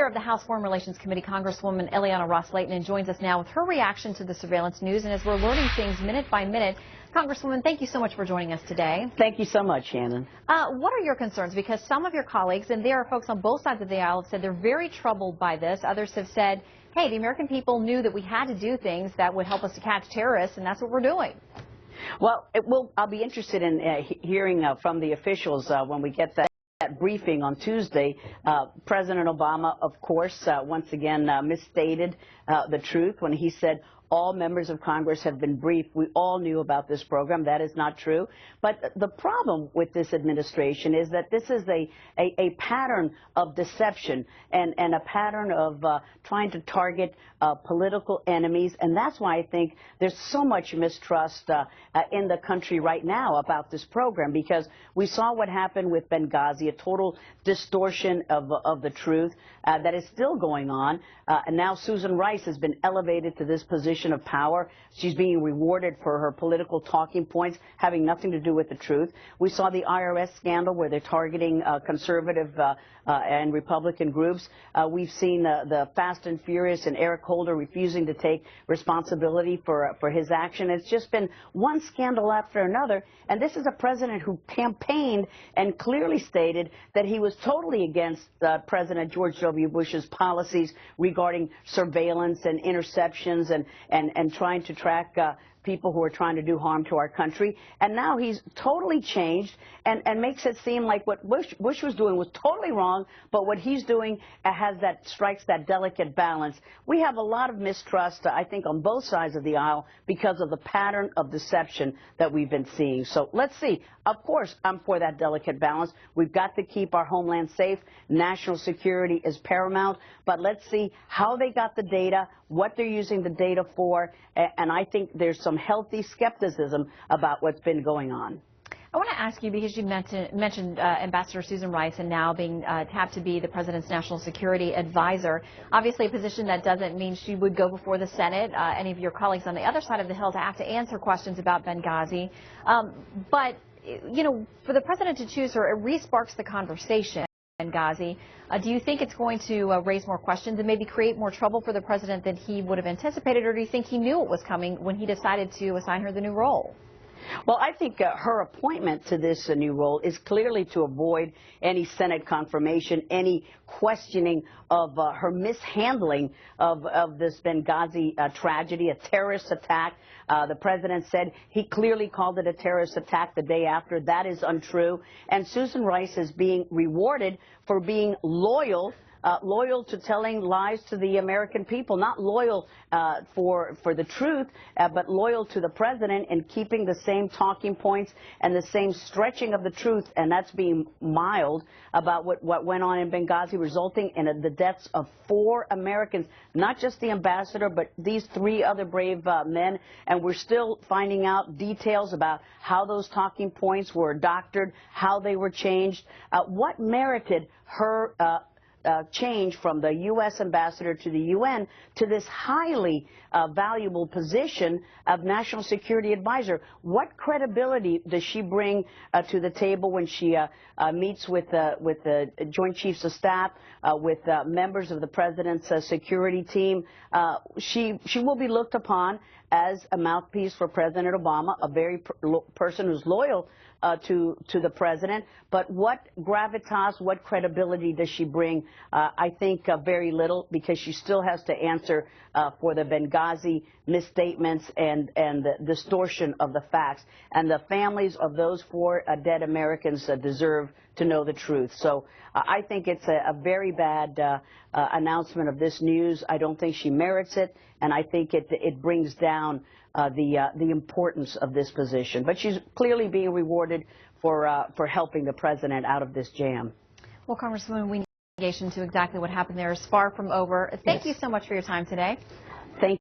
Chair of the House Foreign Relations Committee, Congresswoman Ros-Lehtinen, joins us now with her reaction to the surveillance news. And as we're learning things minute by minute, Congresswoman, thank you so much for joining us today. Thank you so much, Shannon. What are your concerns? Because some of your colleagues, and there are folks on both sides of the aisle, have said they're very troubled by this. Others have said, hey, the American people knew that we had to do things that would help us to catch terrorists, and that's what we're doing. Well, I'll be interested in hearing from the officials when we get that briefing on Tuesday. President Obama, of course, once again misstated the truth when he said all members of Congress have been briefed. We all knew about this program. That is not true. But the problem with this administration is that this is a pattern of deception and a pattern of trying to target political enemies. And that's why I think there's so much mistrust in the country right now about this program, because we saw what happened with Benghazi, a total distortion of the truth that is still going on. And now Susan Rice has been elevated to this position of power. She's being rewarded for her political talking points having nothing to do with the truth. We saw the IRS scandal where they're targeting conservative and Republican groups. We've seen the Fast and Furious and Eric Holder refusing to take responsibility for his action. It's just been one scandal after another. And this is a president who campaigned and clearly stated that he was totally against President George W. Bush's policies regarding surveillance and interceptions and trying to track people who are trying to do harm to our country. And now he's totally changed and makes it seem like what Bush was doing was totally wrong, but what he's doing strikes that delicate balance. We have a lot of mistrust, I think, on both sides of the aisle because of the pattern of deception that we've been seeing. So let's see. Of course, I'm for that delicate balance. We've got to keep our homeland safe. National security is paramount. But let's see how they got the data, what they're using the data for, and I think there's some healthy skepticism about what's been going on. I want to ask you, because you mentioned Ambassador Susan Rice and now being tapped to be the President's National Security Advisor. Obviously a position that doesn't mean she would go before the Senate. Any of your colleagues on the other side of the Hill to have to answer questions about Benghazi. But, you know, for the President to choose her, it re-sparks the conversation. Benghazi. Do you think it's going to raise more questions and maybe create more trouble for the President than he would have anticipated, or do you think he knew it was coming when he decided to assign her the new role? Well, I think her appointment to this new role is clearly to avoid any Senate confirmation, any questioning of her mishandling of this Benghazi tragedy, a terrorist attack. The President said he clearly called it a terrorist attack the day after. That is untrue. And Susan Rice is being rewarded for being loyal to telling lies to the American people, not loyal for the truth, but loyal to the President and keeping the same talking points and the same stretching of the truth, and that's being mild about what went on in Benghazi, resulting in the deaths of 4 Americans, not just the ambassador, but these 3 other brave men, and we're still finding out details about how those talking points were doctored, how they were changed, what merited her change from the U.S. ambassador to the UN to this highly valuable position of National Security Advisor. What credibility does she bring to the table when she meets with the Joint Chiefs of Staff, with members of the President's security team? She will be looked upon as a mouthpiece for President Obama, a very person who's loyal to the President. But what gravitas, what credibility does she bring? I think very little, because she still has to answer for the Benghazi misstatements and the distortion of the facts. And the families of those 4 dead Americans deserve to know the truth. So I think it's a very bad announcement of this news. I don't think she merits it, and I think it brings down the importance of this position. But she's clearly being rewarded for helping the President out of this jam. Well, Congresswoman, we need investigation to exactly what happened there is far from over. Thank you so much for your time today.